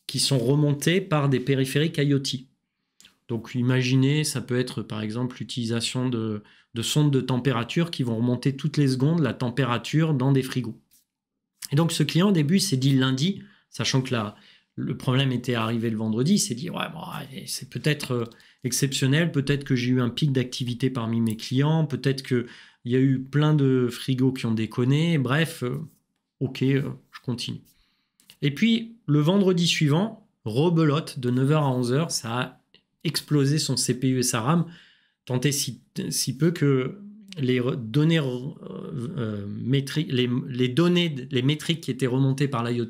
Speaker 2: qui sont remontées par des périphériques IoT. Donc, imaginez, ça peut être, par exemple, l'utilisation de sondes de température qui vont remonter toutes les secondes la température dans des frigos. Et donc, ce client, au début, il s'est dit lundi, sachant que le problème était arrivé le vendredi, il s'est dit, ouais, bon, c'est peut-être exceptionnel, peut-être que j'ai eu un pic d'activité parmi mes clients, peut-être qu'il y a eu plein de frigos qui ont déconné, bref, ok, je continue. Et puis, le vendredi suivant, rebelote, de 9h à 11h, ça a explosé son CPU et sa RAM, tant et si peu que les données métriques, les métriques qui étaient remontées par l'IoT,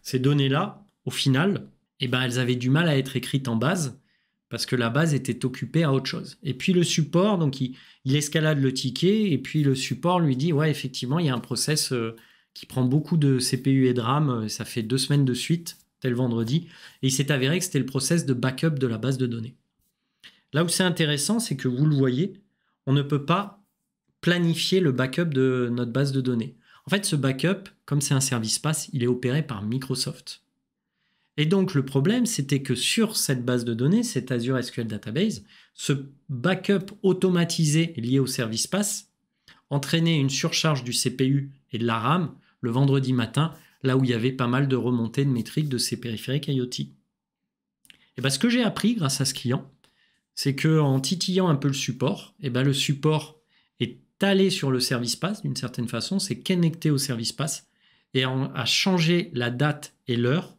Speaker 2: ces données-là, au final, elles avaient du mal à être écrites en base parce que la base était occupée à autre chose. Et puis le support, donc il escalade le ticket et puis le support lui dit, ouais, effectivement, il y a un process qui prend beaucoup de CPU et de RAM, ça fait 2 semaines de suite, tel vendredi, et il s'est avéré que c'était le process de backup de la base de données. Là où c'est intéressant, c'est que vous le voyez, on ne peut pas planifier le backup de notre base de données. En fait, ce backup, comme c'est un service PaaS, il est opéré par Microsoft. Et donc, le problème, c'était que sur cette base de données, cette Azure SQL Database, ce backup automatisé lié au service PaaS entraînait une surcharge du CPU et de la RAM le vendredi matin, là où il y avait pas mal de remontées de métriques de ces périphériques IoT. Et ce que j'ai appris grâce à ce client, c'est qu'en titillant un peu le support, le support est allé sur le service PaaS d'une certaine façon, c'est connecté au service PaaS et a changé la date et l'heure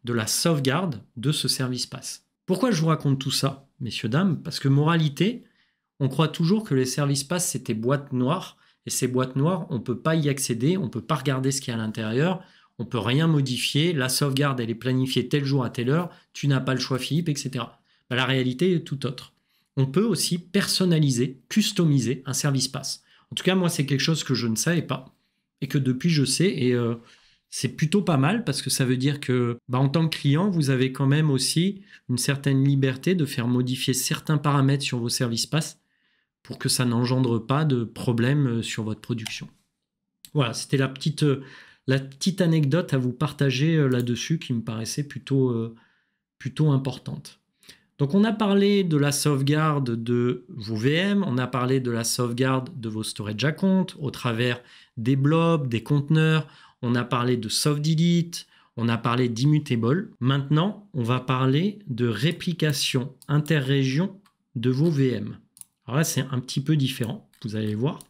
Speaker 2: de la sauvegarde de ce service PaaS. Pourquoi je vous raconte tout ça, messieurs, dames? Parce que moralité, on croit toujours que les services PaaS, c'était boîte noire, et ces boîtes noires, on ne peut pas y accéder, on ne peut pas regarder ce qu'il y a à l'intérieur, on ne peut rien modifier, la sauvegarde, elle est planifiée tel jour à telle heure, tu n'as pas le choix, Philippe, etc. La réalité est tout autre. On peut aussi personnaliser, customiser un service PaaS. En tout cas, moi, c'est quelque chose que je ne savais pas et que depuis, je sais. Et c'est plutôt pas mal parce que ça veut dire que, en tant que client, vous avez quand même aussi une certaine liberté de faire modifier certains paramètres sur vos services PaaS pour que ça n'engendre pas de problème sur votre production. Voilà, c'était la petite anecdote à vous partager là-dessus qui me paraissait plutôt importante. Donc on a parlé de la sauvegarde de vos VM, on a parlé de la sauvegarde de vos storage accounts au travers des blobs, des conteneurs, on a parlé de soft delete, on a parlé d'immutable. Maintenant, on va parler de réplication interrégion de vos VM. Alors là, c'est un petit peu différent, vous allez voir,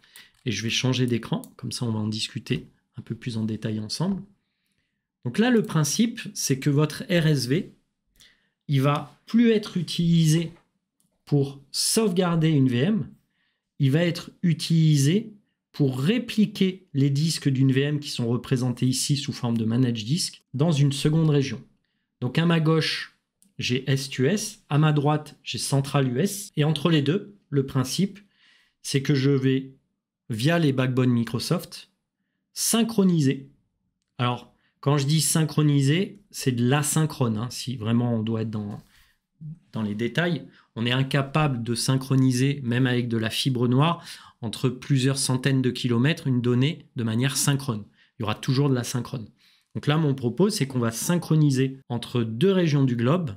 Speaker 2: et je vais changer d'écran, comme ça on va en discuter un peu plus en détail ensemble. Donc là, le principe, c'est que votre RSV, il va plus être utilisé pour sauvegarder une VM, il va être utilisé pour répliquer les disques d'une VM qui sont représentés ici sous forme de manage disk dans une seconde région. Donc à ma gauche, j'ai S2S, à ma droite, j'ai Central US, et entre les deux, le principe, c'est que je vais, via les backbones Microsoft, synchroniser. Alors, quand je dis synchroniser, c'est de l'asynchrone. Si vraiment on doit être dans les détails, on est incapable de synchroniser, même avec de la fibre noire, entre plusieurs centaines de kilomètres, une donnée de manière synchrone. Il y aura toujours de l'asynchrone. Donc là, mon propos, c'est qu'on va synchroniser entre 2 régions du globe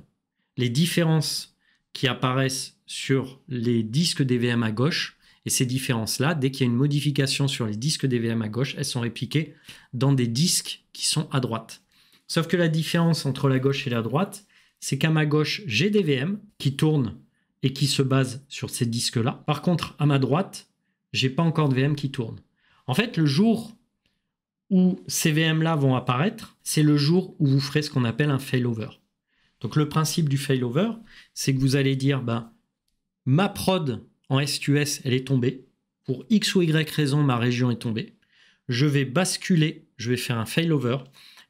Speaker 2: les différences qui apparaissent sur les disques des VM à gauche. Et ces différences-là, dès qu'il y a une modification sur les disques des VM à gauche, elles sont répliquées dans des disques qui sont à droite. Sauf que la différence entre la gauche et la droite, c'est qu'à ma gauche, j'ai des VM qui tournent et qui se basent sur ces disques-là. Par contre, à ma droite, j'ai pas encore de VM qui tournent. En fait, le jour où ces VM-là vont apparaître, c'est le jour où vous ferez ce qu'on appelle un failover. Donc le principe du failover, c'est que vous allez dire, ma prod en SQS, elle est tombée. Pour X ou Y raison, ma région est tombée. Je vais basculer, je vais faire un failover.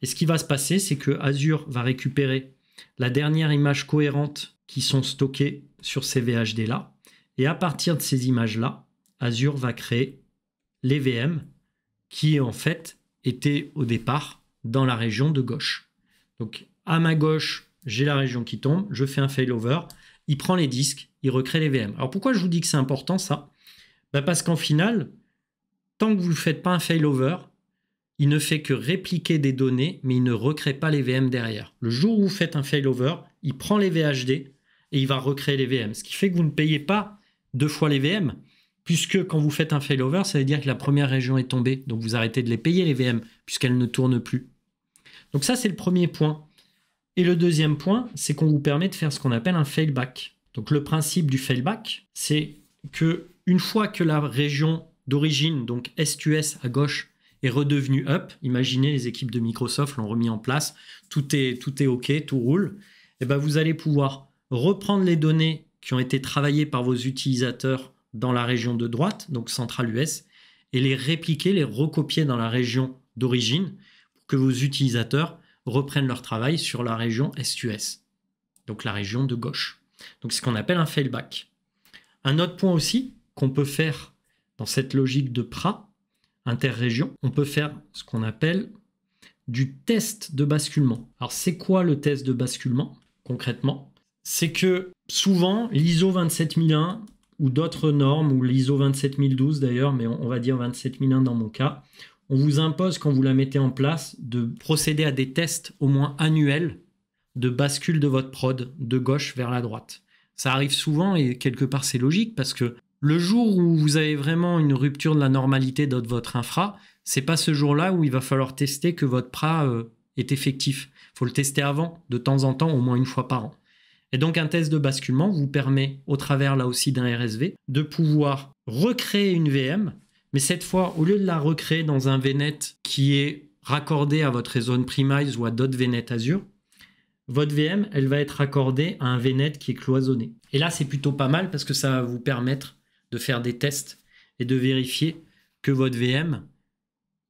Speaker 2: Et ce qui va se passer, c'est que Azure va récupérer la dernière image cohérente qui sont stockées sur ces VHD-là. Et à partir de ces images-là, Azure va créer les VM qui, en fait, étaient au départ dans la région de gauche. Donc, à ma gauche, j'ai la région qui tombe, je fais un failover, il prend les disques, il recrée les VM. Alors, pourquoi je vous dis que c'est important, ça ? Parce qu'en final, tant que vous ne faites pas un failover, il ne fait que répliquer des données, mais il ne recrée pas les VM derrière. Le jour où vous faites un failover, il prend les VHD et il va recréer les VM. Ce qui fait que vous ne payez pas 2 fois les VM, puisque quand vous faites un failover, ça veut dire que la première région est tombée. Donc vous arrêtez de les payer, les VM, puisqu'elles ne tournent plus. Donc ça, c'est le premier point. Et le deuxième point, c'est qu'on vous permet de faire ce qu'on appelle un failback. Donc le principe du failback, c'est qu'une fois que la région d'origine, donc SQS à gauche, est redevenu up. Imaginez, les équipes de Microsoft l'ont remis en place. Tout est OK, tout roule. Et vous allez pouvoir reprendre les données qui ont été travaillées par vos utilisateurs dans la région de droite, donc centrale US, et les répliquer, les recopier dans la région d'origine pour que vos utilisateurs reprennent leur travail sur la région SQS, donc la région de gauche. Donc c'est ce qu'on appelle un failback. Un autre point aussi qu'on peut faire dans cette logique de PRA, interrégion, on peut faire ce qu'on appelle du test de basculement. Alors, c'est quoi le test de basculement, concrètement ? C'est que souvent, l'ISO 27001 ou d'autres normes, ou l'ISO 27012 d'ailleurs, mais on va dire 27001 dans mon cas, on vous impose, quand vous la mettez en place, de procéder à des tests au moins annuels de bascule de votre prod de gauche vers la droite. Ça arrive souvent et quelque part c'est logique parce que le jour où vous avez vraiment une rupture de la normalité de votre infra, c'est pas ce jour-là où il va falloir tester que votre PRA est effectif. Il faut le tester avant, de temps en temps, au moins une fois par an. Et donc un test de basculement vous permet, au travers là aussi d'un RSV, de pouvoir recréer une VM, mais cette fois, au lieu de la recréer dans un VNet qui est raccordé à votre réseau on-premise ou à d'autres VNet Azure, votre VM, elle va être raccordée à un VNet qui est cloisonné. Et là, c'est plutôt pas mal parce que ça va vous permettre de faire des tests et de vérifier que votre VM,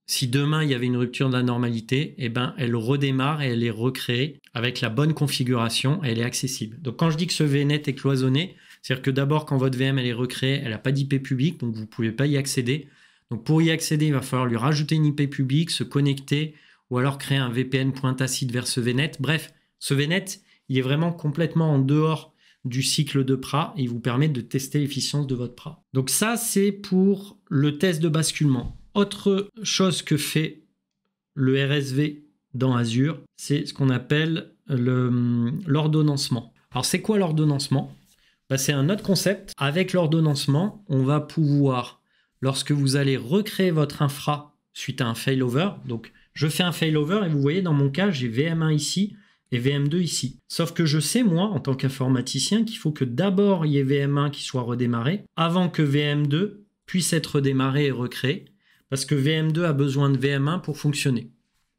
Speaker 2: si demain il y avait une rupture de la normalité, elle redémarre et elle est recréée avec la bonne configuration et elle est accessible. Donc quand je dis que ce VNet est cloisonné, c'est-à-dire que d'abord quand votre VM elle est recréée, elle n'a pas d'IP public, donc vous ne pouvez pas y accéder. Donc pour y accéder, il va falloir lui rajouter une IP publique, se connecter ou alors créer un VPN pointacide vers ce VNet. Bref, ce VNet, il est vraiment complètement en dehors du cycle de PRA et il vous permet de tester l'efficience de votre PRA. Donc ça, c'est pour le test de basculement. Autre chose que fait le RSV dans Azure, c'est ce qu'on appelle l'ordonnancement. Alors c'est quoi l'ordonnancement ? C'est un autre concept. Avec l'ordonnancement, on va pouvoir, lorsque vous allez recréer votre infra suite à un failover, donc je fais un failover et vous voyez dans mon cas, j'ai VM1 ici et VM2 ici. Sauf que je sais, moi, en tant qu'informaticien, qu'il faut que d'abord il y ait VM1 qui soit redémarré avant que VM2 puisse être redémarré et recréé, parce que VM2 a besoin de VM1 pour fonctionner.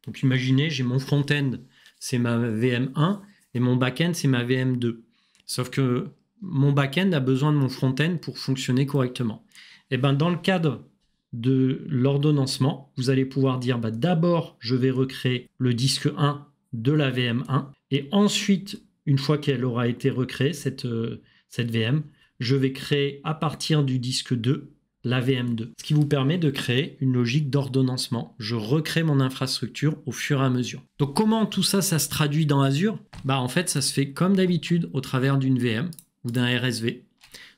Speaker 2: Donc imaginez, j'ai mon front-end, c'est ma VM1, et mon back-end, c'est ma VM2. Sauf que mon back-end a besoin de mon front-end pour fonctionner correctement. Et dans le cadre de l'ordonnancement, vous allez pouvoir dire d'abord, je vais recréer le disque 1 de la VM1 et ensuite, une fois qu'elle aura été recréée, cette VM, je vais créer à partir du disque 2 la VM2. Ce qui vous permet de créer une logique d'ordonnancement. Je recrée mon infrastructure au fur et à mesure. Donc comment tout ça, ça se traduit dans Azure ? En fait, ça se fait comme d'habitude au travers d'une VM ou d'un RSV.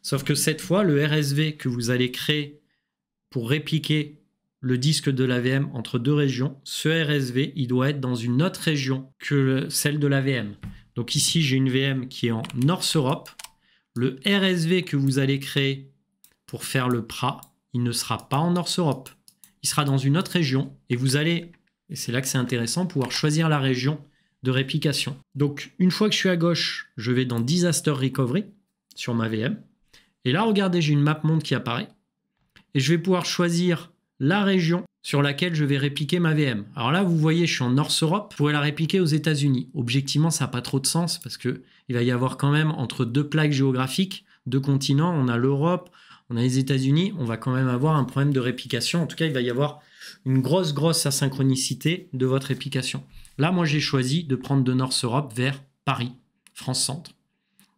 Speaker 2: Sauf que cette fois, le RSV que vous allez créer pour répliquer le disque de la VM entre deux régions, ce RSV, il doit être dans une autre région que celle de la VM. Donc ici, j'ai une VM qui est en North Europe. Le RSV que vous allez créer pour faire le PRA, il ne sera pas en North Europe. Il sera dans une autre région et vous allez, et c'est là que c'est intéressant, pouvoir choisir la région de réplication. Donc, une fois que je suis à gauche, je vais dans Disaster Recovery sur ma VM. Et là, regardez, j'ai une map monde qui apparaît. Et je vais pouvoir choisir la région sur laquelle je vais répliquer ma VM. Alors là, vous voyez, je suis en North Europe. Je pourrais la répliquer aux États-Unis. Objectivement, ça n'a pas trop de sens parce qu'il va y avoir quand même entre deux plaques géographiques. deux continents, on a l'Europe, on a les États-Unis, on va quand même avoir un problème de réplication. En tout cas, il va y avoir une grosse asynchronicité de votre réplication. Là, moi, j'ai choisi de prendre de North Europe vers Paris, France Centre.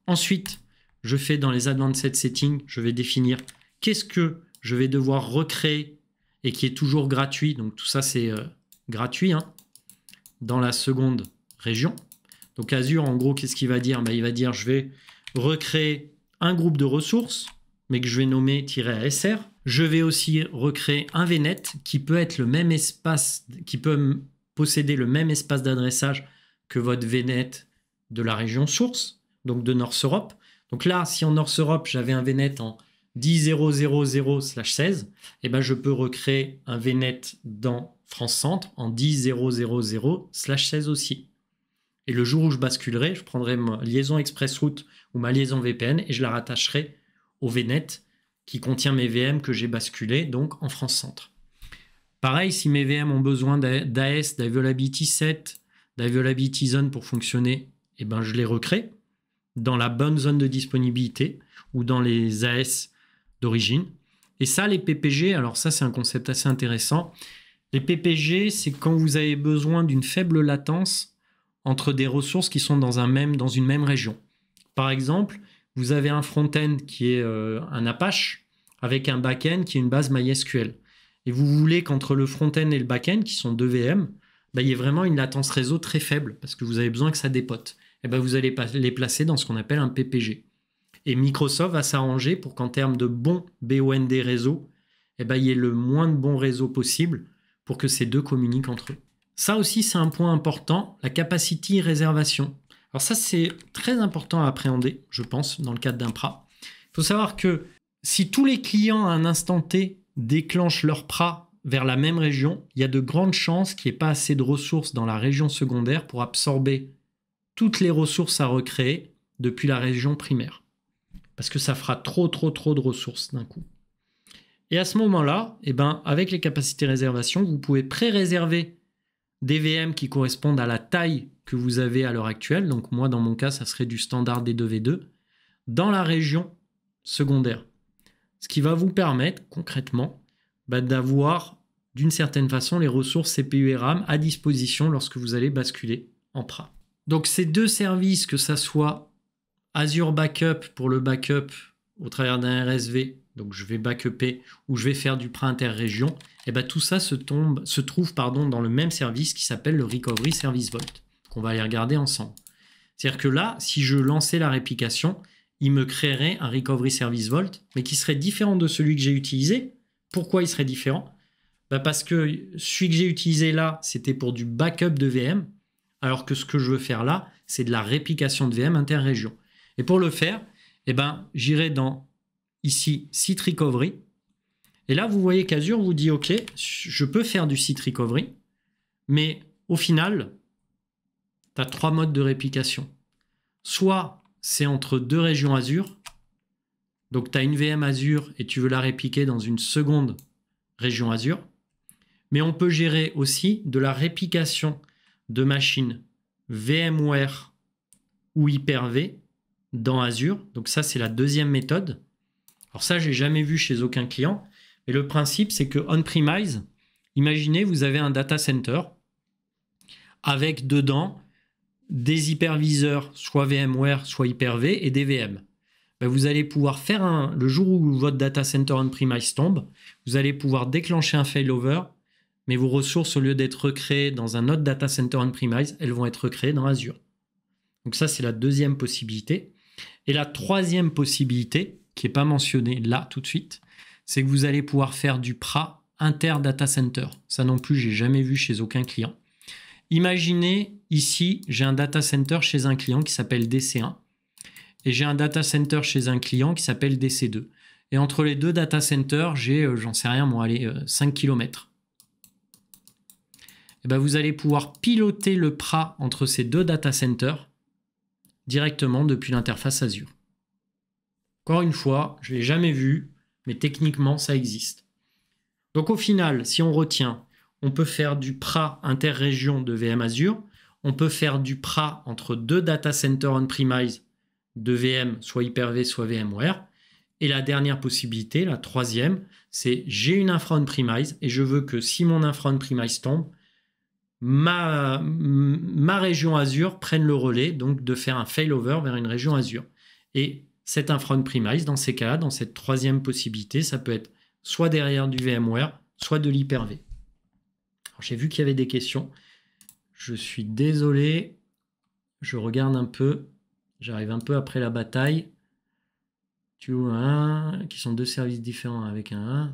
Speaker 2: Ensuite, je fais dans les Advanced Settings, je vais définir qu'est-ce que je vais devoir recréer et qui est toujours gratuit. Donc tout ça, c'est gratuit dans la seconde région. Donc Azure, en gros, qu'est-ce qu'il va dire? Il va dire, je vais recréer un groupe de ressources, mais que je vais nommer -ASR. Je vais aussi recréer un VNet qui peut être le même espace, qui peut posséder le même espace d'adressage que votre VNet de la région source, donc de North Europe. Donc là, si en North Europe, j'avais un VNet en 10.0.0/16, eh ben je peux recréer un VNet dans France Centre en 10.0.0.0/16 aussi. Et le jour où je basculerai, je prendrai ma liaison ExpressRoute ou ma liaison VPN et je la rattacherai au VNet qui contient mes VM que j'ai basculé donc en France Centre. Pareil, si mes VM ont besoin d'AS, d'Availability Set, d'Availability Zone pour fonctionner, eh ben je les recrée dans la bonne zone de disponibilité ou dans les AS d'origine. Et ça, les PPG, alors ça, c'est un concept assez intéressant. Les PPG, c'est quand vous avez besoin d'une faible latence entre des ressources qui sont dans une même région. Par exemple, vous avez un front-end qui est un Apache avec un back-end qui est une base MySQL. Et vous voulez qu'entre le front-end et le back-end, qui sont deux VM, il y ait vraiment une latence réseau très faible parce que vous avez besoin que ça dépote. Et vous allez les placer dans ce qu'on appelle un PPG. Et Microsoft va s'arranger pour qu'en termes de bons BOND réseau, il y ait le moins de bons réseaux possible pour que ces deux communiquent entre eux. Ça aussi, c'est un point important, la capacity réservation. Alors ça, c'est très important à appréhender, je pense, dans le cadre d'un PRA. Il faut savoir que si tous les clients à un instant T déclenchent leur PRA vers la même région, il y a de grandes chances qu'il n'y ait pas assez de ressources dans la région secondaire pour absorber toutes les ressources à recréer depuis la région primaire. Parce que ça fera trop de ressources d'un coup. Et à ce moment-là, avec les capacités réservation, vous pouvez pré-réserver des VM qui correspondent à la taille que vous avez à l'heure actuelle. Donc moi, dans mon cas, ça serait du standard D2V2 dans la région secondaire. Ce qui va vous permettre concrètement d'avoir d'une certaine façon les ressources CPU et RAM à disposition lorsque vous allez basculer en PRA. Donc ces deux services, que ça soit Azure Backup pour le backup au travers d'un RSV, donc je vais backuper ou je vais faire du PRA interrégion, tout ça se trouve dans le même service qui s'appelle le Recovery Service Vault, qu'on va aller regarder ensemble. C'est-à-dire que là, si je lançais la réplication, il me créerait un Recovery Service Vault, mais qui serait différent de celui que j'ai utilisé. Pourquoi il serait différent? Parce que celui que j'ai utilisé là, c'était pour du backup de VM, alors que ce que je veux faire là, c'est de la réplication de VM interrégion. Et pour le faire, j'irai dans, ici, Site Recovery. Et là, vous voyez qu'Azure vous dit, OK, je peux faire du Site Recovery, mais au final, tu as 3 modes de réplication. Soit c'est entre deux régions Azure, donc tu as une VM Azure et tu veux la répliquer dans une seconde région Azure, mais on peut gérer aussi de la réplication de machines VMware ou Hyper-V dans Azure. Donc ça, c'est la deuxième méthode. Alors ça, je n'ai jamais vu chez aucun client. Mais le principe, c'est que on-premise, imaginez, vous avez un data center avec dedans des hyperviseurs, soit VMware, soit Hyper-V, et des VM. Vous allez pouvoir faire le jour où votre data center on-premise tombe, vous allez pouvoir déclencher un failover, mais vos ressources, au lieu d'être recréées dans un autre data center on-premise, elles vont être recréées dans Azure. Donc ça, c'est la deuxième possibilité. Et la troisième possibilité, qui n'est pas mentionnée là tout de suite, c'est que vous allez pouvoir faire du PRA inter-data center. Ça non plus, j'ai jamais vu chez aucun client. Imaginez, ici, j'ai un data center chez un client qui s'appelle DC1 et j'ai un data center chez un client qui s'appelle DC2. Et entre les deux data centers, j'ai, j'en sais rien, 5 km. Vous allez pouvoir piloter le PRA entre ces deux data centers directement depuis l'interface Azure. Encore une fois, je ne l'ai jamais vu, mais techniquement, ça existe. Donc au final, si on retient, on peut faire du PRA interrégion de VM Azure, on peut faire du PRA entre deux data centers on-premise de VM, soit Hyper-V, soit VMware. Et la dernière possibilité, la troisième, c'est j'ai une infra on-premise et je veux que si mon infra on-premise tombe, ma région Azure prenne le relais, donc de faire un failover vers une région Azure. Et cette infra on-premise, dans ces cas-là, dans cette troisième possibilité, ça peut être soit derrière du VMware, soit de l'Hyper-V. J'ai vu qu'il y avait des questions. Je suis désolé. Je regarde un peu. J'arrive un peu après la bataille. Tu vois, qui sont deux services différents avec un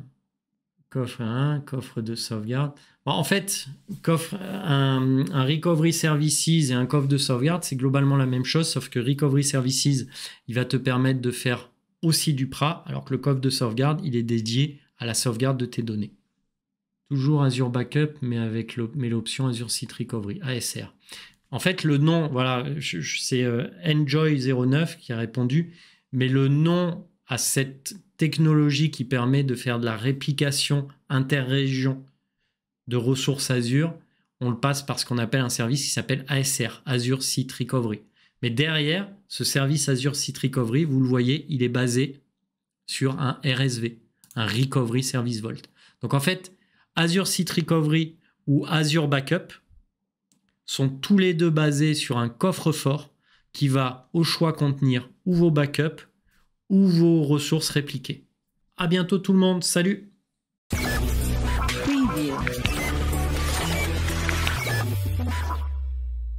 Speaker 2: coffre de sauvegarde. Bon, en fait, un Recovery Services et un coffre de sauvegarde, c'est globalement la même chose, sauf que Recovery Services, il va te permettre de faire aussi du PRA, alors que le coffre de sauvegarde, il est dédié à la sauvegarde de tes données. Toujours Azure Backup, mais avec l'option Azure Site Recovery, ASR. En fait, le nom, voilà, c'est Enjoy09 qui a répondu, mais le nom à cette technologie qui permet de faire de la réplication interrégion de ressources Azure, on le passe par ce qu'on appelle un service qui s'appelle ASR, Azure Site Recovery. Mais derrière, ce service Azure Site Recovery, vous le voyez, il est basé sur un RSV, un Recovery Service Vault. Donc en fait, Azure Site Recovery ou Azure Backup sont tous les deux basés sur un coffre-fort qui va au choix contenir ou vos backups ou vos ressources répliquées. À bientôt tout le monde, salut!